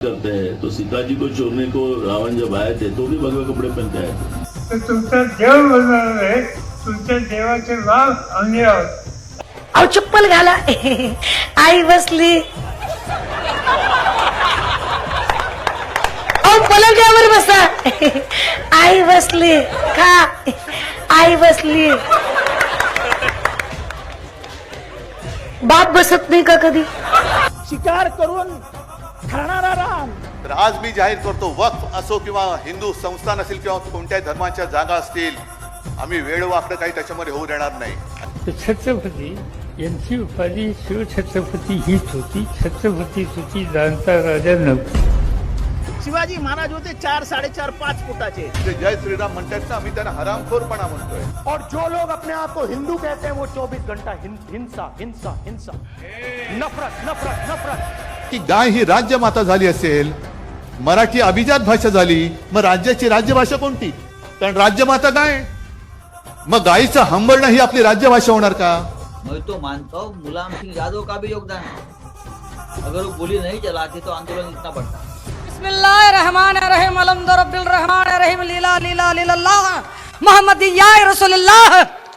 करते हैं तो सीता जी को छोड़ने को रावण जब आए थे तो भी भगवे कपड़े पहनते आए थे। तर तुमचा देव बनवणार आहे, तुमच्या देवाचे नाव आम्ही आहोत. अहो चप्पल घाला आई बसली अहो पलंगावर बसा आई बसली खा आई बसली बाप बसत नाही का कधी शिकार करून खाणारा राम. तर आज मी जाहीर करतो, वक्फ असो किंवा हिंदू संस्थान असेल किंवा कोणत्याही धर्माच्या जागा असतील, आम्ही वेळवाकडं काही त्याच्यामध्ये होऊ देणार नाही. छत्रपती यांची उपाधी शिवछत्रपती हीच होती. छत्रपती होती जाणता राजा नव्हता. शिवाजी महाराज होते 4, 4.5, 5 फुटाचे. ते जय श्रीराम म्हणतात ना, आम्ही त्यांना हरामखोरपणा म्हणतोय. और जो लोग अपने आप को हिंदू कहते हैं वो 24 घंटा हिंसा हिंसा हिंसा नफरत नफरत नफरत. की गाय ही राज्यमाता झाली असेल, मराठी अभिजात भाषा झाली, मग राज्याची राज्यभाषा कोणती? कारण राज्यमाता गाय. मग गायीचं हंबरणं ही आपली राज्यभाषा होणार का? मैं तो मानता हूँ मुलायम सिंह यादव का भी योगदान है. अगर वो गोली नहीं चलाते तो आंदोलन इतना बढ़ता. बिस्मिल्लाहिर्रहमानिर्रहीम अलहम्दुलिल्लाहि रब्बिल रहमानिर रहीम लीला लीला लीला मोहम्मद या रसूलुल्लाह.